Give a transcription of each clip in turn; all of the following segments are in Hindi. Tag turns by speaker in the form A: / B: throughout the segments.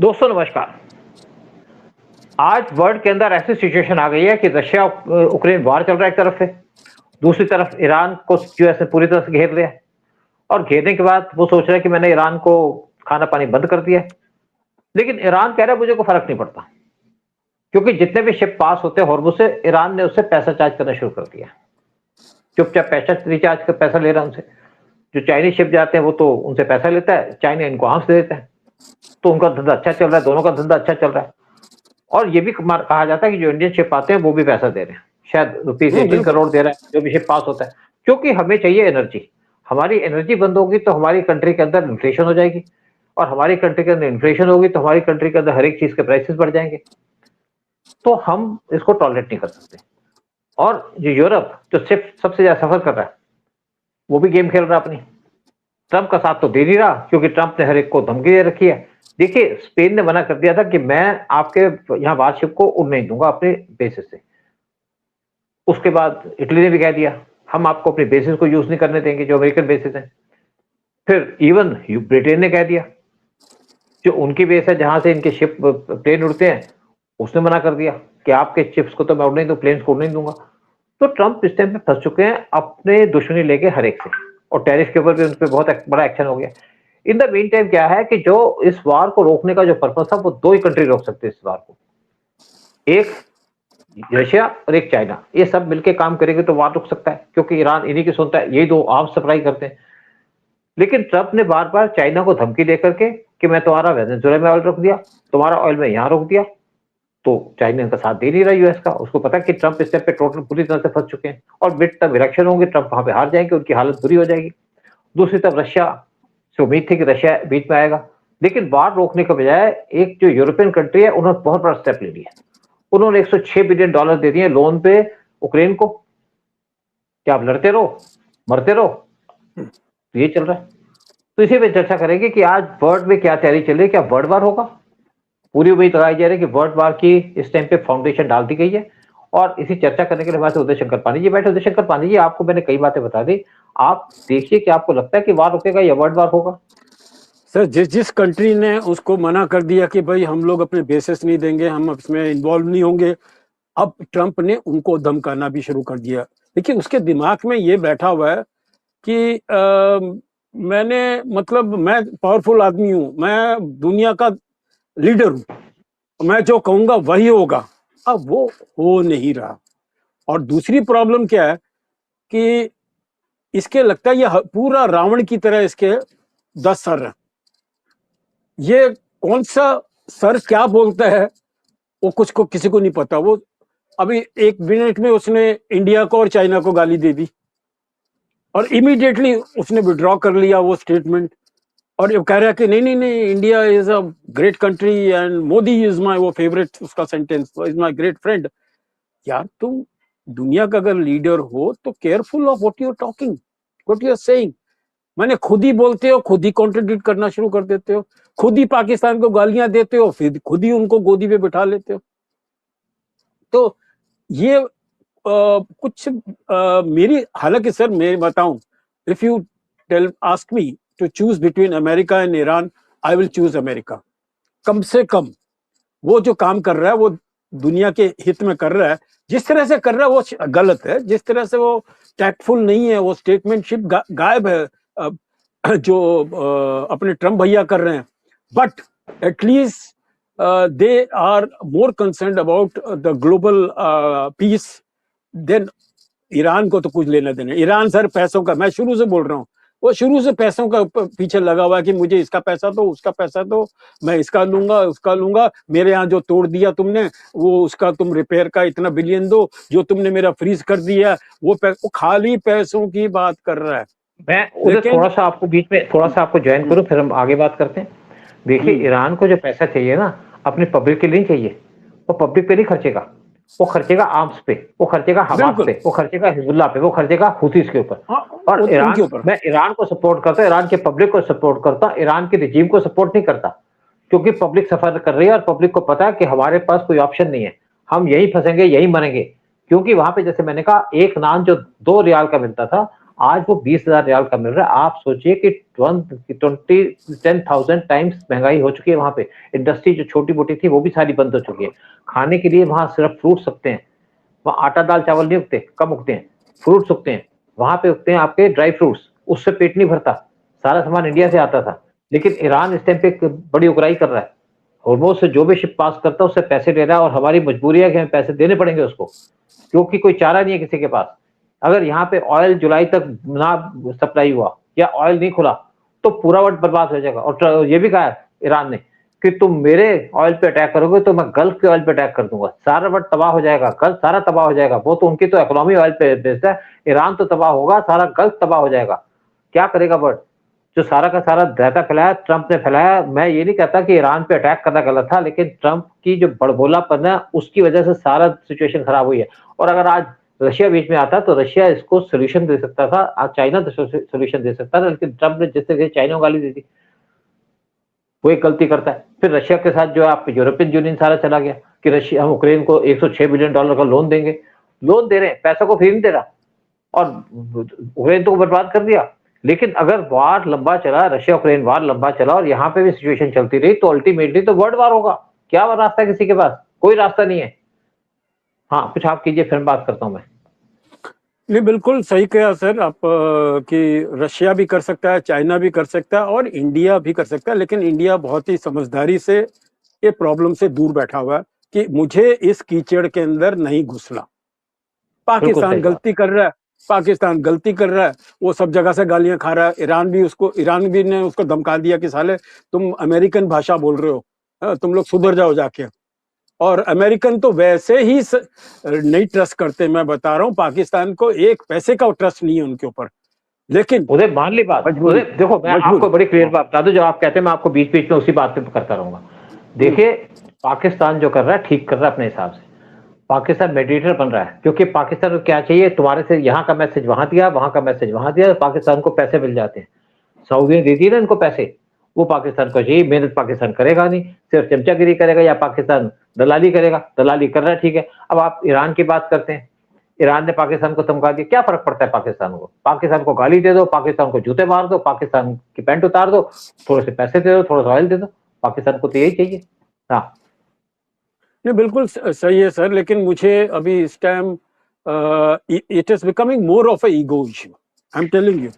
A: दोस्तों नमस्कार। आज वर्ल्ड के अंदर ऐसी सिचुएशन आ गई है कि रशिया यूक्रेन वार चल रहा है एक तरफ से, दूसरी तरफ ईरान को यूएस ने पूरी तरह से घेर लिया है और घेरने के बाद वो सोच रहा है कि मैंने ईरान को खाना पानी बंद कर दिया है। लेकिन ईरान कह रहा है मुझे कोई फर्क नहीं पड़ता, क्योंकि जितने भी शिप पास होते हैं हॉर्मुज से, ईरान ने उससे पैसा चार्ज करना शुरू कर दिया। चुपचाप पैसा रिचार्ज कर पैसा ले रहा है उनसे। जो चाइनीज शिप जाते हैं वो तो उनसे पैसा लेता है, चाइना इनको आर्म्स दे देता है, तो उनका धंधा अच्छा चल रहा है, दोनों का धंधा अच्छा चल रहा है। और ये भी कहा जाता है कि जो इंडियन शिप आते हैं वो भी पैसा दे रहे हैं, शायद ₹18 करोड़ दे रहा है जो भी शिप पास होता है, क्योंकि हमें चाहिए एनर्जी। हमारी एनर्जी बंद होगी तो हमारी कंट्री के अंदर इन्फ्लेशन हो जाएगी, और हमारी कंट्री के अंदर इन्फ्लेशन होगी तो हमारी कंट्री के अंदर हर एक चीज के प्राइसेस बढ़ जाएंगे। तो हम इसको टॉलरेट नहीं कर सकते। और जो यूरोप जो सिर्फ सबसे ज्यादा सफर कर रहा है वो भी गेम खेल रहा है अपनी। ट्रंप का साथ तो दे नहीं रहा, क्योंकि ट्रंप ने हर एक को धमकी दे रखी है। देखिए, स्पेन ने मना कर दिया था कि मैं आपके यहाँ वारशिप को उड़ने नहीं दूंगा अपने बेसिस से। उसके बाद इटली ने भी कह दिया हम आपको अपने बेसिस को यूज नहीं करने देंगे जो अमेरिकन बेसिस है। फिर इवन ब्रिटेन ने कह दिया जो उनकी बेस है जहां से इनके शिप प्लेन उड़ते हैं, उसने मना कर दिया कि आपके चिप्स को तो मैं उड़ने दूं, प्लेन्स को उड़ने नहीं दूंगा। तो ट्रंप इस टाइम पे फंस चुके हैं अपने दुश्मनी लेके हर एक से, और टैरिफ के ऊपर भी उन पर बहुत बड़ा एक्शन हो गया। इन द मीन टाइम क्या है कि जो इस वार को रोकने का जो पर्पस था वो दो ही कंट्री रोक सकते हैं इस वार को, एक रशिया और एक चाइना। ये सब मिलके काम करेंगे तो वार रुक सकता है, क्योंकि ईरान इन्हीं की सुनता है, यही दो आर्म्स सप्लाई करते हैं। लेकिन ट्रंप ने बार बार चाइना को धमकी देकर के कि मैं तुम्हारा वेनेजुएला में ऑयल रोक दिया, तुम्हारा ऑयल में यहाँ रोक दिया, तो चाइना इनका साथ दे नहीं रहा यूएस का। उसको पता है कि ट्रंप इस पे टोटल पूरी तरह से फंस चुके हैं और मिड टर्म इलेक्शन होंगे, ट्रंप वहां पे हार जाएंगे, उनकी हालत बुरी हो जाएगी। दूसरी तरफ रशिया से उम्मीद थी कि रशिया बीच में आएगा, लेकिन वार रोकने के बजाय एक जो यूरोपियन कंट्री है उन्होंने बहुत बड़ा स्टेप ले लिया। उन्होंने $106 बिलियन दे दिए लोन पे यूक्रेन को, क्या आप लड़ते रहो मरते रहो। तो ये चल रहा है। तो इसी पे चर्चा करेंगे कि आज वर्ल्ड में क्या तैयारी चल रही है, क्या वर्ल्ड वार होगा। पूरी उम्मीद लगाई जा रही है कि वर्ल्ड वार की इस टाइम पे फाउंडेशन डाल दी गई है। और इसी चर्चा करने के लिए हमारे उदय शंकर पांडे जी बैठे। उदय शंकर पांडे जी, आपको मैंने कई बातें बता दी, आप देखिए कि आपको लगता है कि वार रुकेगा या वर्ल्ड वार होगा।
B: सर, जिस कंट्री ने उसको मना कर दिया कि भाई हम लोग अपने बेसिस नहीं देंगे, हम इसमें इन्वॉल्व नहीं होंगे, अब ट्रंप ने उनको धमकाना भी शुरू कर दिया। देखिए, उसके दिमाग में ये बैठा हुआ है कि मैं पावरफुल आदमी हूँ, मैं दुनिया का लीडर हूँ, मैं जो कहूंगा वही होगा। अब वो हो नहीं रहा। और दूसरी प्रॉब्लम क्या है कि इसके लगता है ये पूरा रावण की तरह इसके 10 सर है। ये कौन सा सर क्या बोलता है वो कुछ को किसी को नहीं पता। वो अभी 1 मिनट में उसने इंडिया को और चाइना को गाली दे दी और इमीडिएटली उसने विड्रॉ कर लिया वो स्टेटमेंट, और ये कह रहा है कि नहीं, India is a great country and Modi is my वो फेवरेट, उसका sentence is my great friend. यार, तुम दुनिया का अगर लीडर हो तो careful of what you are talking, what you are saying. मैंने खुद ही बोलते हो, खुद ही कॉन्ट्रडिक्ट करना शुरू कर देते हो, खुद ही पाकिस्तान को गालियां देते हो, फिर खुद ही उनको गोदी पे बिठा लेते हो। तो ये कुछ मेरी, हालांकि सर मैं बताऊं, if you ask me to choose between America and Iran, I will choose America. कम से कम वो जो काम कर रहा है वो दुनिया के हित में कर रहा है। जिस तरह से कर रहा है वो गलत है, जिस तरह से वो टैक्टफुल नहीं है, वो स्टेटमेंटशिप गायब है जो अपने ट्रम्प भैया कर रहे हैं। But at least they are more concerned about the global peace than Iran को तो कुछ लेना देना। ईरान सर पैसों का, मैं शुरू से बोल रहा हूँ, वो शुरू से पैसों का पीछे लगा हुआ है कि मुझे इसका पैसा दो, उसका पैसा दो, मैं इसका लूंगा, उसका लूंगा, मेरे यहाँ जो तोड़ दिया तुमने वो उसका तुम रिपेयर का इतना बिलियन दो, जो तुमने मेरा फ्रीज कर दिया वो खाली पैसों की बात कर रहा है।
A: मैं उधर थोड़ा सा आपको बीच में थोड़ा सा आपको ज्वाइन करूं, फिर हम आगे बात करते हैं। देखिए, ईरान को जो पैसा चाहिए ना अपनी पब्लिक के लिए चाहिए, वो पब्लिक पे नहीं खर्चेगा, वो खर्चेगा आर्म्स पे, वो खर्चेगा हमास पे, वो खर्चेगा हिजबुल्लाह पे, वो खर्चेगा हुतीस के ऊपर। और मैं ईरान को सपोर्ट करता हूं, ईरान के पब्लिक को सपोर्ट करता हूं, ईरान के रिजीम को सपोर्ट नहीं करता, क्योंकि पब्लिक सफर कर रही है और पब्लिक को पता है कि हमारे पास कोई ऑप्शन नहीं है, हम यही फंसेंगे, यही मरेंगे। क्योंकि वहां पे जैसे मैंने कहा, एक नान जो 2 रियाल का मिलता था आज वो 20,000 रियाल का मिल रहा है। आप सोचिए कि 10,000 टाइम्स महंगाई हो चुकी है वहां पे। इंडस्ट्री जो छोटी मोटी थी वो भी सारी बंद हो चुकी है। खाने के लिए वहां सिर्फ फ्रूट्स उगते हैं, वहाँ आटा दाल चावल नहीं उगते, कम उगते हैं। फ्रूट्स उगते हैं, वहां पे उगते हैं आपके ड्राई फ्रूट्स, उससे पेट नहीं भरता। सारा सामान इंडिया से आता था, लेकिन ईरान इस टाइम पे एक बड़ी उगराई कर रहा है। हॉर्मोज से जो भी शिप पास करता है उससे पैसे ले रहा है, और हमारी मजबूरी है कि हमें पैसे देने पड़ेंगे उसको, क्योंकि कोई चारा नहीं है किसी के पास। अगर यहाँ पे ऑयल जुलाई तक ना सप्लाई हुआ या ऑयल नहीं खुला तो पूरा वर्ल्ड बर्बाद हो जाएगा। और ये भी कहा है ईरान ने कि तुम मेरे ऑयल पे अटैक करोगे तो मैं गल्फ के ऑयल पे अटैक कर दूंगा, सारा वर्ल्ड तबाह हो जाएगा, गल्फ सारा तबाह हो जाएगा। वो तो उनकी तो इकोनॉमी ऑयल पे बेस्ड है, ईरान तो तबाह होगा, सारा गल्फ तबाह हो जाएगा। क्या करेगा वर्ल्ड? जो सारा का सारा डाटा फैलाया ट्रंप ने फैलाया। मैं ये नहीं कहता कि ईरान पे अटैक करना गलत था, लेकिन ट्रंप की जो बड़बोलापन है उसकी वजह से सारा सिचुएशन खराब हुई है। और अगर आज रशिया बीच में आता तो रशिया इसको सोल्यूशन दे सकता था, आज चाइना तो सोल्यूशन दे सकता था, लेकिन ट्रंप ने जिस तरह चाइना को गाली दी थी वो एक गलती करता है। फिर रशिया के साथ जो है आप यूरोपियन यूनियन सारा चला गया कि रशिया हम यूक्रेन को 106 बिलियन डॉलर का लोन देंगे। लोन दे रहे हैं, पैसा को फ्री नहीं दे रहा, और यूक्रेन तो बर्बाद कर दिया। लेकिन अगर वार लंबा चला, रशिया यूक्रेन वार लंबा चला और यहाँ पे भी सिचुएशन चलती रही तो अल्टीमेटली तो वर्ल्ड वार होगा। क्या रास्ता है किसी के पास? कोई रास्ता नहीं है। हाँ, कुछ आप कीजिए, फिर बात करता हूँ मैं।
B: नहीं, बिल्कुल सही कहा सर आप कि रशिया भी कर सकता है, चाइना भी कर सकता है और इंडिया भी कर सकता है, लेकिन इंडिया बहुत ही समझदारी से ये प्रॉब्लम से दूर बैठा हुआ है कि मुझे इस कीचड़ के अंदर नहीं घुसना।
A: बिल्कुल
B: पाकिस्तान
A: सही बात।
B: गलती कर रहा है, पाकिस्तान गलती कर रहा है, वो सब जगह से गालियां खा रहा है। ईरान भी ने उसको धमका दिया कि साले तुम अमेरिकन भाषा बोल रहे हो, तुम लोग सुधर जाओ जाके। और अमेरिकन तो वैसे ही नहीं ट्रस्ट करते, मैं बता रहा हूँ, पाकिस्तान को एक पैसे का ट्रस्ट नहीं है उनके ऊपर। लेकिन
A: उदय मान ली बात,
B: मजबूरी,
A: उदय देखो मैं
B: मजबूरी।
A: आपको बड़ी क्लियर
B: हाँ,
A: बात बता दूं, जो आप कहते हैं मैं आपको बीच बीच में उसी बात पे करता रहूंगा। देखिए, पाकिस्तान जो कर रहा है ठीक कर रहा है अपने हिसाब से। पाकिस्तान मेडिएटर बन रहा है, क्योंकि पाकिस्तान को क्या चाहिए, तुम्हारे से यहाँ का मैसेज वहां दिया, वहां का मैसेज वहां दिया, पाकिस्तान को पैसे मिल जाते हैं। सऊदी ने दे दी ना इनको पैसे, वो पाकिस्तान को चाहिए। मेहनत पाकिस्तान करेगा नहीं, सिर्फ चमचागिरी करेगा, या पाकिस्तान दलाली करेगा। दलाली कर रहा है, ठीक है। अब आप ईरान की बात करते हैं, ईरान ने पाकिस्तान को धमका दिया, क्या फर्क पड़ता है पाकिस्तान को? पाकिस्तान को गाली दे दो, पाकिस्तान को जूते मार दो, पाकिस्तान की पैंट उतार दो, थोड़े से पैसे दे दो, थोड़ा सा ऑयल दे दो, पाकिस्तान को तो यही चाहिए। हाँ,
B: नहीं बिल्कुल सही है सर, लेकिन मुझे अभी इस time it is becoming more of a ego issue. I am telling you,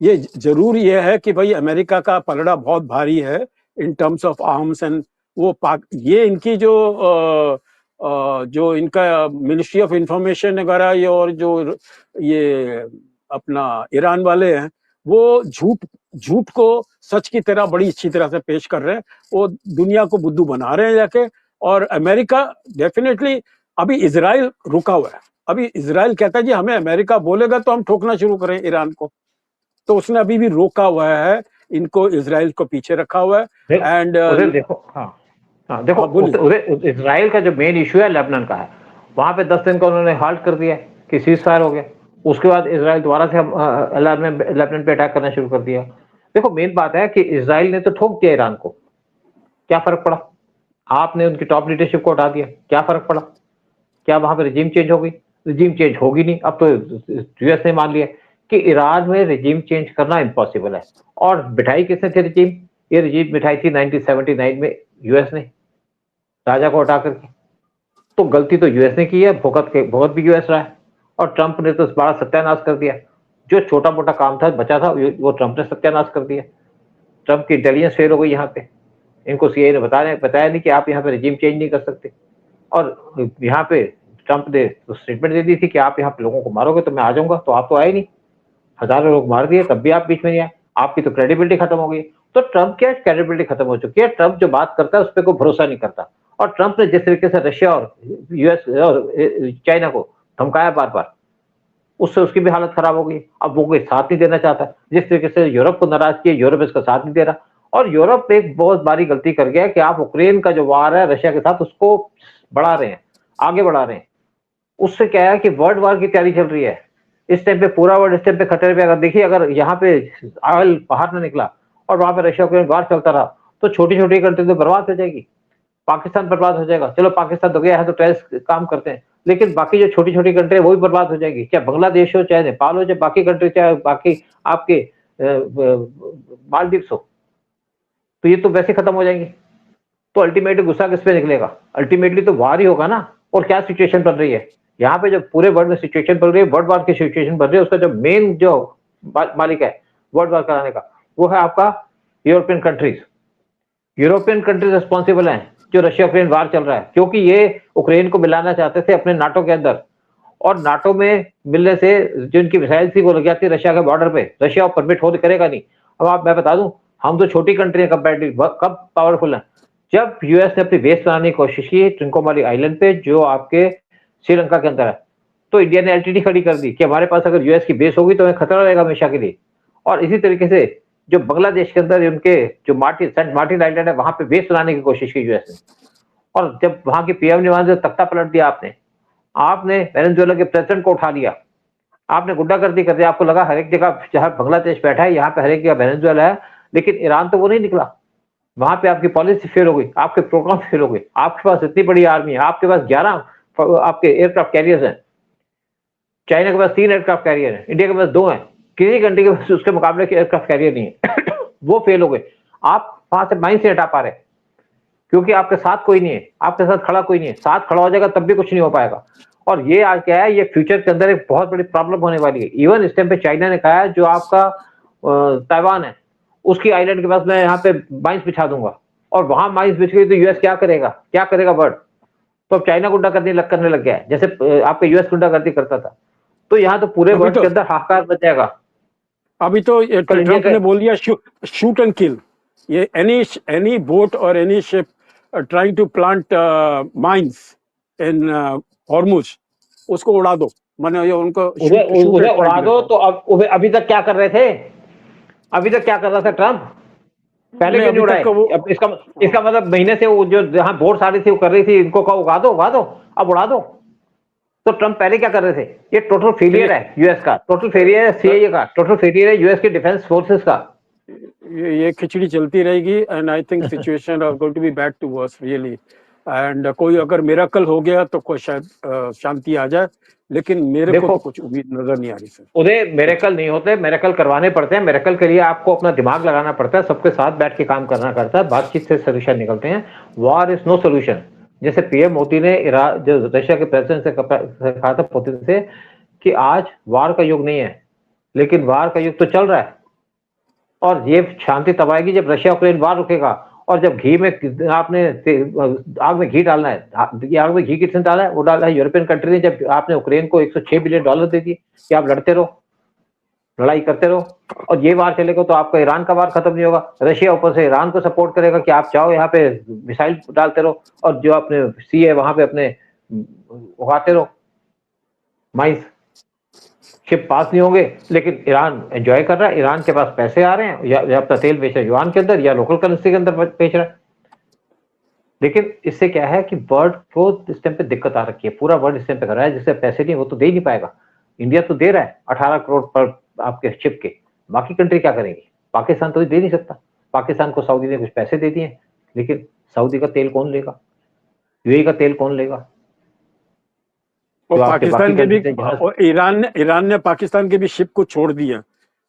B: ये जरूर ये है कि भाई अमेरिका का पलड़ा बहुत भारी है in terms of arms and वो पाक, ये इनकी जो इनका मिनिस्ट्री ऑफ इंफॉर्मेशन वगैरह, ये और जो ये अपना ईरान वाले हैं, वो झूठ को सच की तरह बड़ी अच्छी तरह से पेश कर रहे हैं। वो दुनिया को बुद्धू बना रहे हैं जाके। और अमेरिका डेफिनेटली, अभी इजराइल रुका हुआ है। अभी इजराइल कहता है जी हमें अमेरिका बोलेगा तो हम ठोकना शुरू करें ईरान को, तो उसने अभी भी रोका हुआ है इनको, इजराइल को पीछे रखा हुआ है। एंड
A: उधर देखो, हाँ हाँ देखो, उधर इजराइल का जो मेन इशू है लेबनान का है। वहां पे 10 दिन का उन्होंने हाल्ट कर दिया कि सीज फायर हो गया। उसके बाद इजराइल दोबारा से लेबनान पे अटैक करना शुरू कर दिया। देखो, मेन बात है कि इजराइल ने तो ठोक दिया ईरान को, क्या फर्क पड़ा? आपने उनकी टॉप लीडरशिप को हटा दिया, क्या फर्क पड़ा? क्या वहां पे रिजीम चेंज हो गई? रिजीम चेंज होगी नहीं। अब तो यूएस ने मान लिया कि ईरान में रिजीम चेंज करना इम्पॉसिबल है। और बिठाई किसने थी रिजीम? ये रिजीम बिठाई थी 1979 में यूएस ने, राजा को हटा करके। तो गलती तो यूएस ने की है, भुगत भी यूएस रहा है। और ट्रंप ने तो बड़ा सत्यानाश कर दिया। जो छोटा मोटा काम था बचा था वो ट्रंप ने सत्यानाश कर दिया। ट्रंप की इंटेलिजेंस फेल हो गई यहाँ पे। इनको सीआईए ने बताया नहीं कि आप यहाँ पे रिजीम चेंज नहीं कर सकते। और यहाँ पे ट्रंप ने तो स्टेटमेंट दे दी थी कि आप यहाँ पे लोगों को मारोगे तो मैं आ जाऊंगा, तो आप तो आए नहीं। हजारों लोग मार दिए, तब भी आप बीच में नहीं आए। आपकी तो क्रेडिबिलिटी खत्म हो गई। तो ट्रंप क्या क्रेडिबिलिटी खत्म हो चुकी है। ट्रंप जो बात करता है उस पर कोई भरोसा नहीं करता। और ट्रंप ने जिस तरीके से रशिया और यूएस और चाइना को धमकाया बार बार, उससे उसकी भी हालत खराब हो गई। अब वो कोई साथ नहीं देना चाहता। जिस तरीके से यूरोप को नाराज किया, यूरोप इसका साथ नहीं दे रहा। और यूरोप एक बहुत बड़ी गलती कर गया कि आप यूक्रेन का जो वार है रशिया के साथ, उसको बढ़ा रहे हैं, आगे बढ़ा रहे हैं। उससे क्या है कि वर्ल्ड वार की तैयारी चल रही है इस टाइम पे। पूरा वर्ल्ड इस टाइम पे खतरे पे। अगर देखिए, अगर यहाँ पे ऑयल बाहर ना निकला और वहां पे रशिया यूक्रेन वार चलता रहा तो छोटी छोटी कंट्री तो बर्बाद हो जाएगी। पाकिस्तान बर्बाद हो जाएगा। चलो पाकिस्तान तो गया है तो टेररिस्ट काम करते हैं, लेकिन बाकी जो छोटी छोटी कंट्री है वो भी बर्बाद हो जाएगी, चाहे बांग्लादेश हो, चाहे नेपाल हो, चाहे बाकी कंट्री, चाहे बाकी आपके मालदीव्स हो, तो ये तो वैसे खत्म हो जाएंगी। तो अल्टीमेटली गुस्सा किस पे निकलेगा? अल्टीमेटली तो वार ही होगा ना। और क्या सिचुएशन बन रही है यहाँ पे, जो पूरे वर्ल्ड में सिचुएशन बन रही है, वर्ल्ड वार की सिचुएशन बन रही है, उसका जो मेन जो मालिक है वर्ल्ड वार कराने का, वो है आपका European countries. European countries responsible हैं जो रशिया यूक्रेन वार चल रहा है, क्योंकि ये यूक्रेन को मिलाना चाहते थे अपने नाटो के अंदर, और नाटो में मिलने से जो इनकी मिसाइल थी वो लग जाती है रशिया के बॉर्डर पे, रशिया परमिट हो करेगा नहीं। अब आप, मैं बता दूं, हम तो छोटी कंट्री है कंपैरेटिव, कब पावरफुल है, जब यूएस ने अपनी बेस बनाने की कोशिश की ट्रिंकोमाली आइलैंड पे जो आपके श्रीलंका के अंदर है, तो इंडिया ने एलटीटी खड़ी कर दी कि हमारे पास अगर यूएस की बेस होगी तो हमें खतरा रहेगा हमेशा के लिए। और इसी तरीके से जो बांग्लादेश के अंदर उनके जो सेंट मार्टिन आइलैंड है, वहां पे बेस बनाने की कोशिश की यूएस ने, और जब वहां की पीएम ने वहां से तख्ता पलट दिया, आपने वेनेजुएला के प्रेसिडेंट को उठा लिया, आपने गुंडागर्दी कर दिया। आपको लगा हर एक जगह जहां बांग्लादेश बैठा है यहाँ पे हर एक जगह वेनेजुएला है, लेकिन ईरान तो वो नहीं निकला। वहां पे आपकी पॉलिसी फेल हो गई, आपके प्रोग्राम फेल हो गए। आपके पास इतनी बड़ी आर्मी है, आपके पास 11 आपके एयरक्राफ्ट कैरियर्स हैं, चाइना के पास 3 एयरक्राफ्ट कैरियर है, इंडिया के पास 2 हैं, किसी कंट्री के पास उसके मुकाबले के एयरक्राफ्ट कैरियर नहीं है। वो फेल हो गए। आप वहां से माइंड से हटा पा रहे, क्योंकि आपके साथ कोई नहीं है, आपके साथ खड़ा कोई नहीं है। साथ खड़ा हो जाएगा तब भी कुछ नहीं हो पाएगा। और ये आज क्या है, ये फ्यूचर के अंदर एक बहुत बड़ी प्रॉब्लम होने वाली है। इवन इस टाइम पे चाइना ने कहा है जो आपका ताइवान है उसकी आइलैंड के पास मैं यहाँ पे माइंस बिछा दूंगा, और वहां माइंस बिछ गई तो यूएस क्या करेगा, क्या करेगा वर्ल्ड? तो अब चाइना गुंडा करने लग गया है, जैसे आपका यूएस गुंडागर्दी करता था। तो यहाँ तो पूरे वर्ल्ड के अंदर हाहाकार मच जाएगा।
B: अभी तो ट्रंप ने बोल दिया शूट एंड किल, ये एनी बोट और any ship trying to plant mines in Hormuz, उसको उड़ा दो। मैंने ये उनको
A: उड़ा दो। तो अब अभी तक क्या कर रहे थे? अभी तक क्या कर रहा था ट्रम्प? पहले क्यों नहीं उड़ाए? अब इसका मतलब महीने से वो जो जहां बोर्ड आ रही थी वो कर रही थी, इनको कहा उड़ा दो, अब उड़ा दो। तो ट्रम्प पहले क्या कर रहे थे? ये टोटल फेलियर है यूएस का, टोटल फेलियर है सीआईए का, टोटल फेलियर है यूएस के डिफेंस फोर्सेस का।
B: ये खिचड़ी चलती रहेगी and I think situation are going to be back to worse really. And कोई अगर मिरेकल हो गया तो कोई शायद शांति आ जाए, लेकिन मेरे को तो कुछ उम्मीद नजर नहीं आ रही सर।
A: उधर मिरेकल नहीं होते, मिरेकल करवाने पड़ते हैं। मिरेकल के लिए आपको अपना दिमाग लगाना पड़ता है, सबके साथ बैठ के काम करना पड़ता है, बातचीत से सोल्यूशन निकलते हैं। War is no solution. जैसे पीएम मोदी ने जो रशिया के प्रेसिडेंट से कहा था पुतिन से कि आज वार का युग नहीं है, लेकिन वार का युग तो चल रहा है। और ये शांति तब आएगी जब रशिया यूक्रेन वार रुकेगा। और जब घी में आपने आग में घी डालना है, आग में घी किसने डाला है? वो डाला है यूरोपियन कंट्री ने, जब आपने यूक्रेन को $106 बिलियन दे दिए कि आप लड़ते रहो, लड़ाई करते रहो, और ये वार चलेगा तो आपका ईरान का वार खत्म नहीं होगा। रशिया ऊपर से ईरान को सपोर्ट करेगा कि आप चाहो यहाँ पे मिसाइल डालते रहो, और जो अपने सी है वहां पे अपने उगाते रहो माइंस। शिप पास नहीं होंगे, लेकिन ईरान एंजॉय कर रहा है, ईरान के पास पैसे आ रहे हैं, या अपना तेल बेच रहा है युआन के अंदर या लोकल करेंसी के अंदर बेच रहा है। लेकिन इससे क्या है कि वर्ल्ड को इस टाइम पे दिक्कत आ रखी है, पूरा वर्ल्ड इस टाइम पे कर रहा है, जिससे पैसे नहीं वो तो दे ही नहीं पाएगा। इंडिया तो दे रहा है 18 करोड़ पर आपके शिप के, बाकी कंट्री क्या करेंगी? पाकिस्तान तो दे नहीं सकता। पाकिस्तान को सऊदी ने कुछ पैसे दे दिए, लेकिन सऊदी का तेल कौन लेगा? यूएई का तेल कौन लेगा?
B: और पाकिस्तान के भी ईरान ने पाकिस्तान के भी शिप को छोड़ दिया,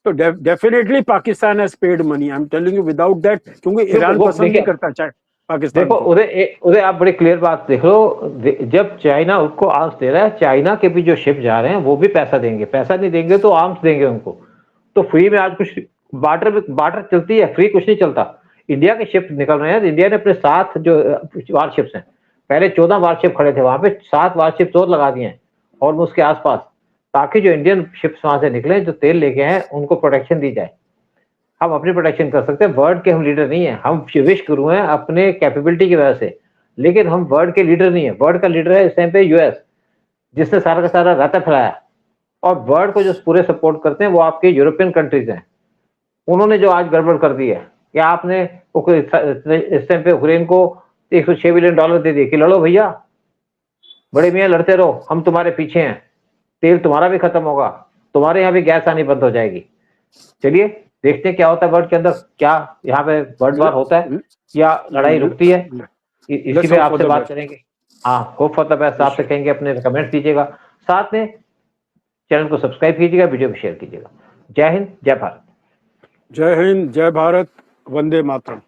B: तो definitely Pakistan has paid money. I am telling you, without that, क्योंकि ईरान पसंद नहीं करता चाहे पाकिस्तान।
A: देखो उधर आप बड़ी क्लियर बात देख लो, जब चाइना उसको आर्म्स दे रहा है, चाइना के भी जो शिप जा रहे हैं वो भी पैसा देंगे, पैसा नहीं देंगे तो आर्म्स देंगे उनको। तो फ्री में आज कुछ बार्टर चलती है, फ्री कुछ नहीं चलता। इंडिया के शिप निकल रहे हैं, इंडिया ने अपने 7 जो वारशिप्स हैं, पहले 14 वारशिप खड़े थे वहां पे, 7 वारशिप और लगा दिए हैं और उसके आसपास, ताकि जो इंडियन शिप्स वहां से निकले जो तेल लेके हैं उनको प्रोटेक्शन दी जाए। हम अपनी प्रोटेक्शन कर सकते हैं, वर्ल्ड के हम लीडर नहीं है, हम विश गुरु हैं अपने कैपेबिलिटी की वजह से, लेकिन हम वर्ल्ड के लीडर नहीं है। वर्ल्ड का लीडर है इस टाइम पे यूएस, जिसने सारा का सारा रास्ता फैलाया, और वर्ल्ड को जो पूरे सपोर्ट करते हैं वो आपके यूरोपियन कंट्रीज हैं। उन्होंने जो आज गड़बड़ कर दी है कि आपने इस टाइम पे यूक्रेन को $106 बिलियन दे दिए कि लड़ो भैया, बड़े मियाँ लड़ते रहो, हम तुम्हारे पीछे हैं, तेल तुम्हारा भी खत्म होगा, तुम्हारे यहाँ भी गैस आनी बंद हो जाएगी। चलिए देखते हैं क्या होता है वर्ल्ड के अंदर, क्या यहाँ पे वर्ल्ड वार होता है या लड़ाई रुकती है, इसी पे आपसे बात करेंगे। हाँ, होप फॉर द बेस्ट आपसे कहेंगे, अपने कमेंट्स दीजिएगा, साथ में चैनल को सब्सक्राइब कीजिएगा, वीडियो को शेयर कीजिएगा। जय हिंद, जय भारत।
B: जय हिंद, जय भारत, वंदे मातरम।